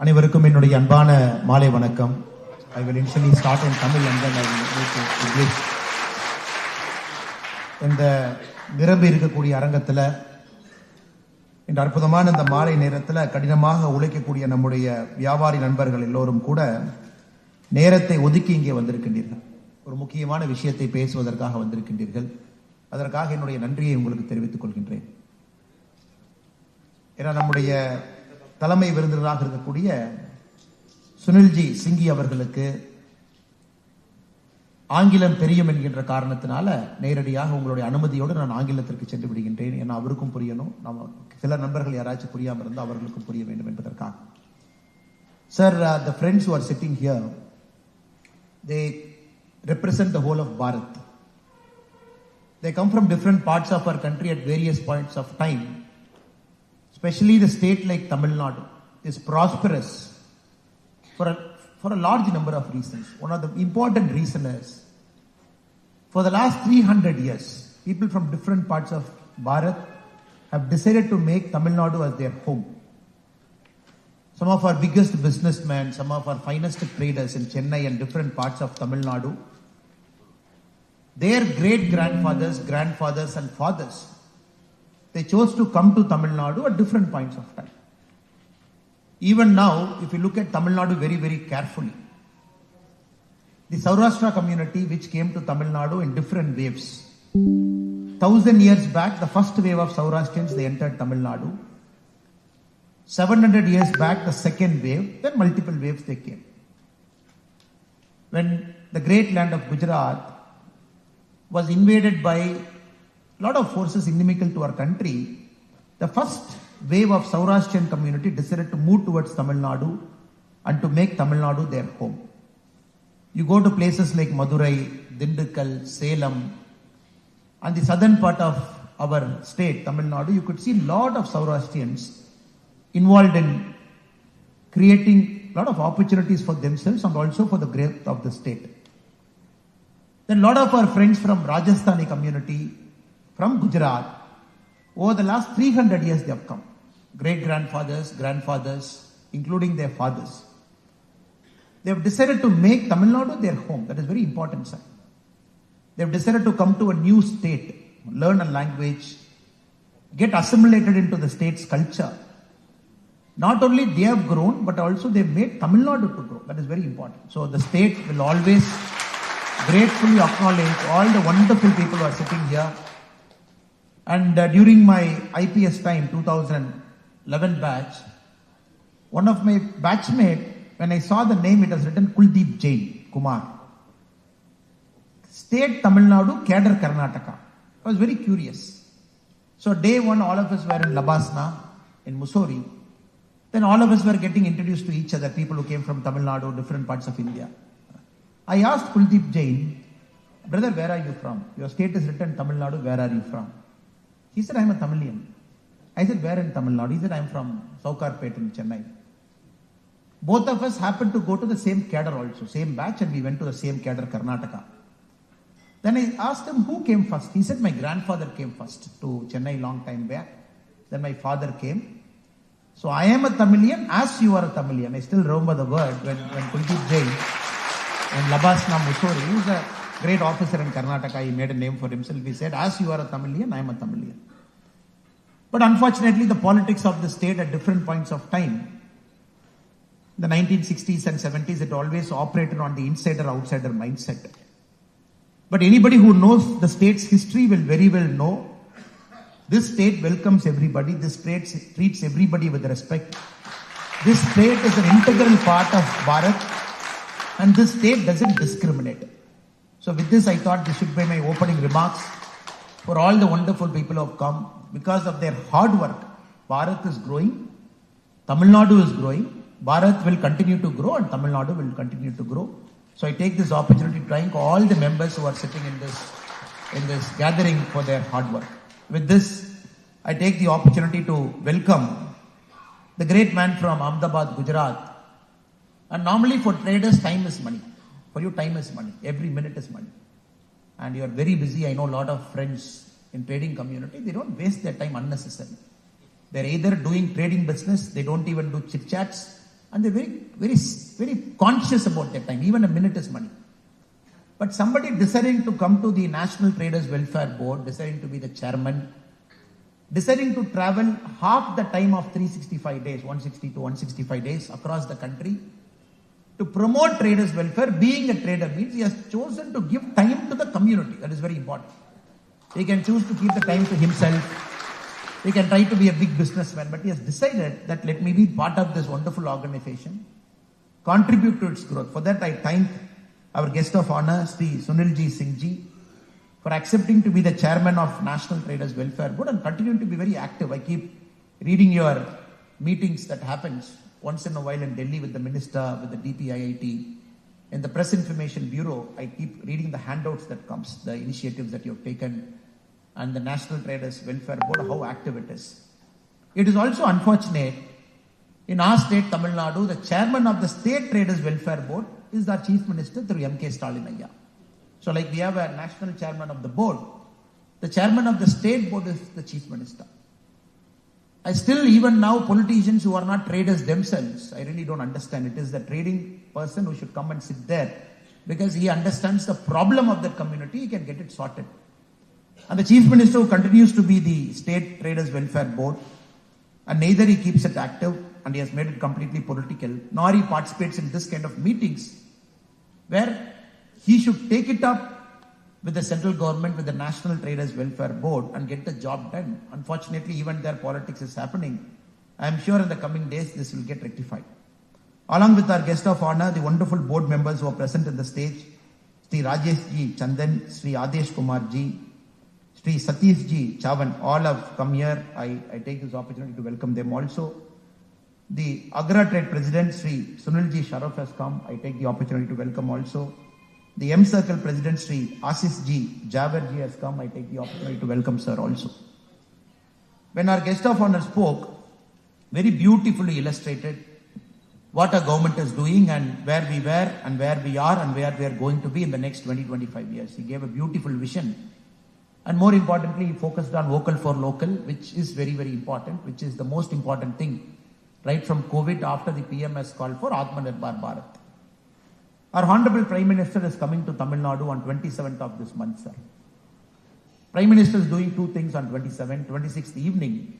அனைவருக்கும் என்னுடைய அன்பான மாலை வணக்கம். I will initially start in Tamil and then I will move to English. இந்த நிரம்பி இருக்கக்கூடிய அரங்கத்தில் இந்த அற்புதமான இந்த மாலை நேரத்தில் கடினமாக உழைக்கக்கூடிய நம்முடைய வியாபாரி நண்பர்கள் எல்லோரும் கூட நேரத்தை ஒதுக்கி இங்கே வந்திருக்கின்றீர்கள். ஒரு முக்கியமான விஷயத்தை பேசுவதற்காக வந்திருக்கின்றீர்கள். அதற்காக என்னுடைய நன்றியை உங்களுக்கு தெரிவித்துக் கொள்கின்றேன். ஏன்னா நம்முடைய தலைமை விருந்தினராக இருக்கக்கூடிய சுனில்ஜி சிங்கி அவர்களுக்கு ஆங்கிலம் தெரியும் என்கின்ற காரணத்தினால நேரடியாக உங்களுடைய அனுமதியோடு நான் ஆங்கிலத்திற்கு சென்று விடுகின்றேன். ஏன்னா அவருக்கும் புரியணும், நம்ம சில நண்பர்கள் யாராச்சும் புரியாமல் இருந்தால் அவர்களுக்கும் புரிய வேண்டும் என்பதற்காக. Sir, the friends who are sitting here, they represent the whole of Bharat. They come from different parts of our country at various points of time. Especially the state like Tamil Nadu is prosperous for a large number of reasons. One of the important reasons is, for the last 300 years, people from different parts of Bharat have decided to make Tamil Nadu as their home. Some of our biggest businessmen, some of our finest traders in Chennai and different parts of Tamil Nadu, their great-grandfathers, grandfathers and fathers, they chose to come to Tamil Nadu at different points of time. Even now, if you look at Tamil Nadu very, very carefully, the Saurashtra community which came to Tamil Nadu in different waves. 1000 years back, the first wave of Saurashtrians, they entered Tamil Nadu. 700 years back, the second wave, then multiple waves they came. When the great land of Gujarat was invaded by a lot of forces inimical to our country, the first wave of Saurashtrian community decided to move towards Tamil Nadu and to make Tamil Nadu their home. You go to places like Madurai, Dindigul, Salem, and the southern part of our state, Tamil Nadu, you could see a lot of Saurashtrians involved in creating a lot of opportunities for themselves and also for the growth of the state. Then a lot of our friends from Rajasthani community, from Gujarat, over the last 300 years they have come. Great-grandfathers, grandfathers, including their fathers. They have decided to make Tamil Nadu their home. That is very important, sir. They have decided to come to a new state, learn a language, get assimilated into the state's culture. Not only they have grown, but also they have made Tamil Nadu to grow. That is very important. So the state will always gratefully acknowledge all the wonderful people who are sitting here. And during my IPS time, 2011 batch, one of my batchmates, when I saw the name, it was written Kuldeep Jain Kumar. State Tamil Nadu, Cadre Karnataka. I was very curious. So day one, all of us were in Labasna, in Mussoorie. Then all of us were getting introduced to each other, people who came from Tamil Nadu, different parts of India. I asked Kuldeep Jain, brother, where are you from? Your state is written Tamil Nadu, where are you from? He said, I am a Tamilian. I said, where in Tamil Nadu? He said, I am from Saukarpet in Chennai. Both of us happened to go to the same cadre also, same batch, and we went to the same cadre, Karnataka. Then I asked him, who came first? He said, my grandfather came first to Chennai long time back. Then my father came. So I am a Tamilian as you are a Tamilian. I still remember the word when Kuldeep Jain in Labasna, Mussoorie, he was a great officer in Karnataka, he made a name for himself. He said, as you are a Tamilian, I am a Tamilian. But unfortunately, the politics of the state at different points of time, the 1960s and 70s, it always operated on the insider-outsider mindset. But anybody who knows the state's history will very well know this state welcomes everybody. This state treats everybody with respect. This state is an integral part of Bharat, and this state doesn't discriminate. So with this, I thought this should be my opening remarks for all the wonderful people who have come. Because of their hard work, Bharat is growing, Tamil Nadu is growing, Bharat will continue to grow and Tamil Nadu will continue to grow. So I take this opportunity to thank all the members who are sitting in this gathering for their hard work. With this, I take the opportunity to welcome the great man from Ahmedabad, Gujarat. And normally for traders, time is money. For you, time is money. Every minute is money. And you are very busy. I know a lot of friends in trading community. They don't waste their time unnecessarily. They're either doing trading business, they don't even do chit chats, and they're very conscious about their time. Even a minute is money. But somebody deciding to come to the National Traders Welfare Board, deciding to be the chairman, deciding to travel half the time of 365 days, 160 to 165 days across the country to promote traders' welfare. Being a trader means he has chosen to give time to the community. That is very important. He can choose to keep the time to himself. He can try to be a big businessman, but he has decided that let me be part of this wonderful organization, contribute to its growth. For that, I thank our guest of honor, Sri Sunilji Singhji, for accepting to be the chairman of National Traders Welfare Board and continuing to be very active. I keep reading your meetings that happens once in a while in Delhi with the minister, with the DPIIT. In the Press Information Bureau, I keep reading the handouts that comes, the initiatives that you have taken, and the National Traders Welfare Board, how active it is. It is also unfortunate, in our state, Tamil Nadu, the chairman of the State Traders Welfare Board is our Chief Minister through M.K. Stalin Ayya. So like we have a national chairman of the board, the chairman of the state board is the Chief Minister. I still, even now, politicians who are not traders themselves, I really don't understand. It is the trading person who should come and sit there because he understands the problem of that community, he can get it sorted. And the Chief Minister who continues to be the State Traders Welfare Board, and neither he keeps it active and he has made it completely political, nor he participates in this kind of meetings where he should take it up with the central government, with the National Traders Welfare Board and get the job done. Unfortunately, even their politics is happening. I am sure in the coming days this will get rectified. Along with our guest of honor, the wonderful board members who are present on the stage, Sri Rajesh Ji Chandan, Sri Adesh Kumar Ji, Sri Satish Ji Chavan, all have come here. I take this opportunity to welcome them also. The Agra Trade President, Sri Sunilji Sharaf has come. I take the opportunity to welcome also. The M Circle President, Sri Ashish Ji Javer Ji has come. I take the opportunity to welcome sir also. When our guest of honor spoke, very beautifully illustrated what our government is doing and where we were and where we are and where we are going to be in the next 20-25 years. He gave a beautiful vision. And more importantly, he focused on vocal for local, which is very, very important, which is the most important thing. Right from COVID, after the PM has called for Atmanirbhar Bharat. Our Honorable Prime Minister is coming to Tamil Nadu on 27th of this month, sir. Prime Minister is doing two things on 27th. 26th evening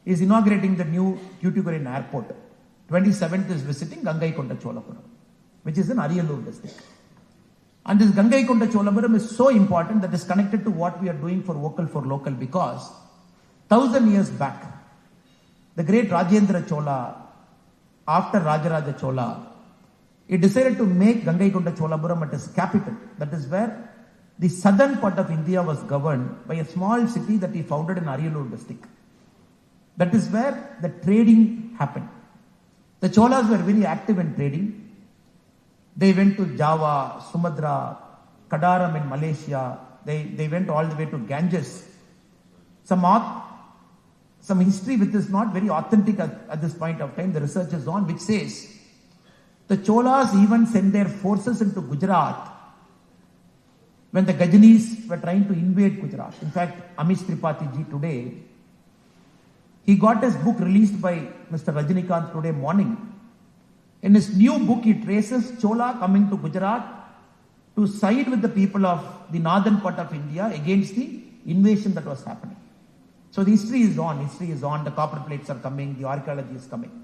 is inaugurating the new Tuticorin airport. 27th is visiting Gangaikonda Cholapuram, which is in Ariyallur district. And this Gangaikonda Cholapuram is so important that is connected to what we are doing for vocal for local, because 1000 years back, the great Rajendra Chola, after Rajaraja Chola, he decided to make Gangaikonda Cholapuram as capital. That is where the southern part of India was governed by a small city that he founded in Ariyallur district. That is where the trading happened. The Cholas were very active in trading. They went to Java, Sumatra, Kadaram in Malaysia. They went all the way to Ganges. Some history which is not very authentic at this point of time, the research is on, which says the Cholas even sent their forces into Gujarat when the Gajnis were trying to invade Gujarat. In fact, Amish Tripathi ji today, he got his book released by Mr. Rajinikanth today morning. In his new book, he traces Chola coming to Gujarat to side with the people of the northern part of India against the invasion that was happening. So the history is on, the copper plates are coming, the archaeology is coming.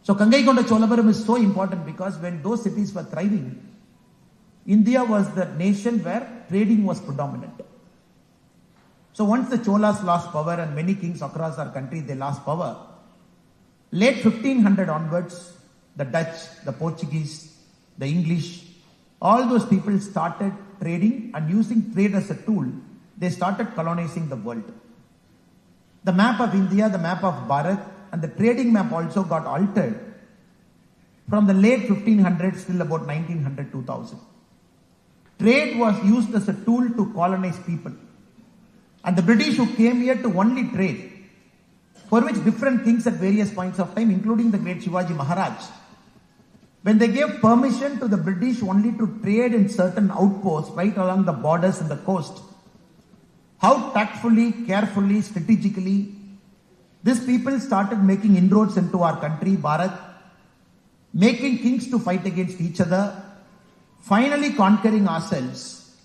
So Gangaikonda Cholapuram is so important because when those cities were thriving, India was the nation where trading was predominant. So once the Cholas lost power, and many kings across our country, they lost power, late 1500 onwards, the Dutch, the Portuguese, the English, all those people started trading and using trade as a tool. They started colonizing the world. The map of India, the map of Bharat, and the trading map also got altered from the late 1500s till about 1900, 2000. Trade was used as a tool to colonize people. And the British who came here to only trade, for which different kings at various points of time, including the great Shivaji Maharaj, when they gave permission to the British only to trade in certain outposts right along the borders and the coast, how tactfully, carefully, strategically, These people started making inroads into our country, Bharat, making kings to fight against each other, finally conquering ourselves,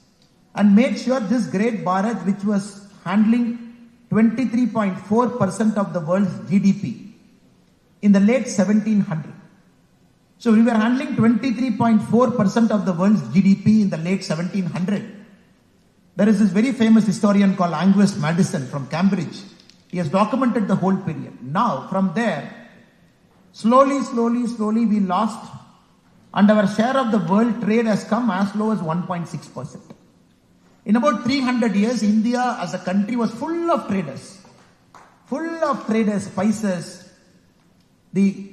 and made sure this great Bharat, which was handling 23.4% of the world's GDP in the late 1700s. So we were handling 23.4% of the world's GDP in the late 1700s. There is this very famous historian called Angus Madison from Cambridge. He has documented the whole period. Now, from there, slowly we lost, and our share of the world trade has come as low as 1.6%. In about 300 years, India as a country was full of traders, spices, the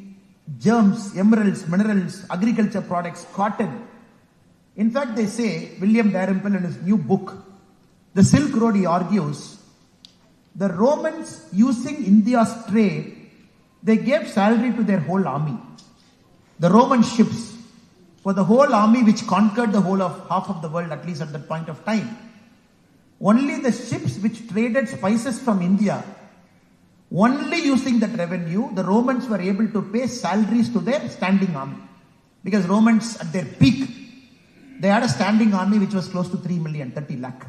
germs, emeralds, minerals, agriculture products, cotton. In fact, they say, William Dalrymple in his new book, The Silk Road, he argues, the Romans using India's trade, they gave salary to their whole army. The Roman ships, for the whole army which conquered the whole of half of the world, at least at that point of time. Only the ships which traded spices from India, only using that revenue, the Romans were able to pay salaries to their standing army. Because Romans at their peak, they had a standing army which was close to 3 million, 30 lakh.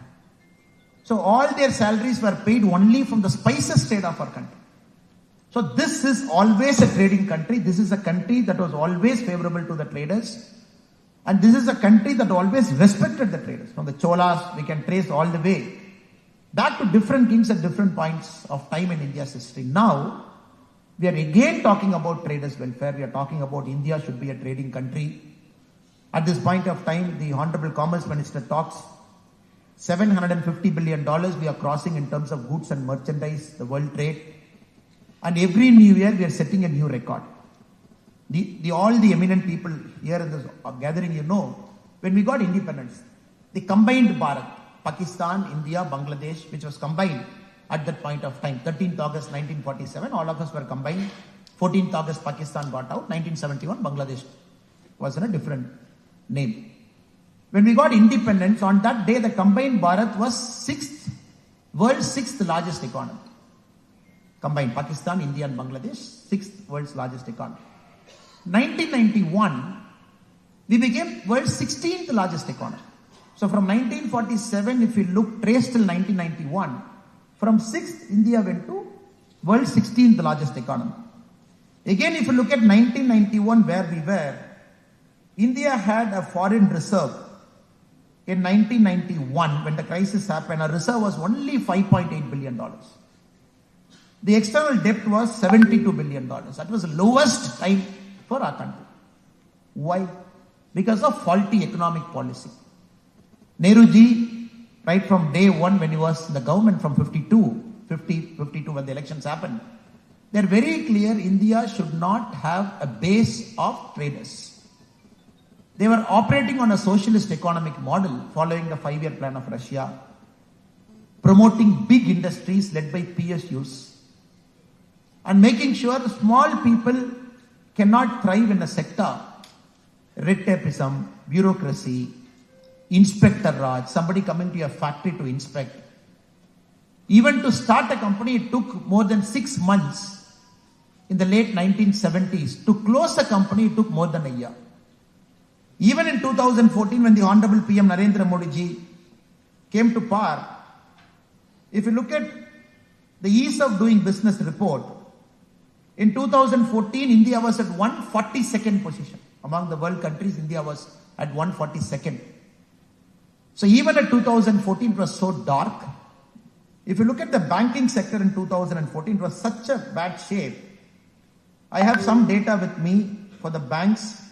So all their salaries were paid only from the spices trade of our country. So this is always a trading country. This is a country that was always favorable to the traders. And this is a country that always respected the traders. From the Cholas, we can trace all the way back to different kings at different points of time in India's history. Now, we are again talking about traders' welfare. We are talking about India should be a trading country. At this point of time, the Honorable Commerce Minister talks $750 billion we are crossing in terms of goods and merchandise, the world trade. And every new year, we are setting a new record. All the eminent people here in this gathering, you know, when we got independence, the combined Bharat, Pakistan, India, Bangladesh, which was combined at that point of time, 13th August 1947, all of us were combined. 14th August, Pakistan got out. 1971, Bangladesh was in a different name. When we got independence, on that day, the combined Bharat was world's sixth largest economy. Combined Pakistan, India and Bangladesh, sixth world's largest economy. 1991, we became world's 16th largest economy. So from 1947, if you look, trace till 1991, from 6th, India went to world's 16th largest economy. Again, if you look at 1991, where we were, India had a foreign reserve. In 1991, when the crisis happened, our reserve was only $5.8 billion. The external debt was $72 billion. That was the lowest time for our country. Why? Because of faulty economic policy. Nehruji, right from day one when he was in the government from 52 when the elections happened, they're very clear India should not have a base of traders. They were operating on a socialist economic model following the 5-year plan of Russia, promoting big industries led by PSUs, and making sure small people cannot thrive in a sector. Red tapeism, bureaucracy, inspector raj, somebody coming to your factory to inspect. Even to start a company, it took more than 6 months in the late 1970s. To close a company, it took more than a year. Even in 2014, when the Honorable PM Narendra Modi ji came to power, if you look at the ease of doing business report, in 2014, India was at 142nd position. Among the world countries, India was at 142nd. So even at 2014, it was so dark. If you look at the banking sector in 2014, it was such a bad shape. I have some data with me for the banks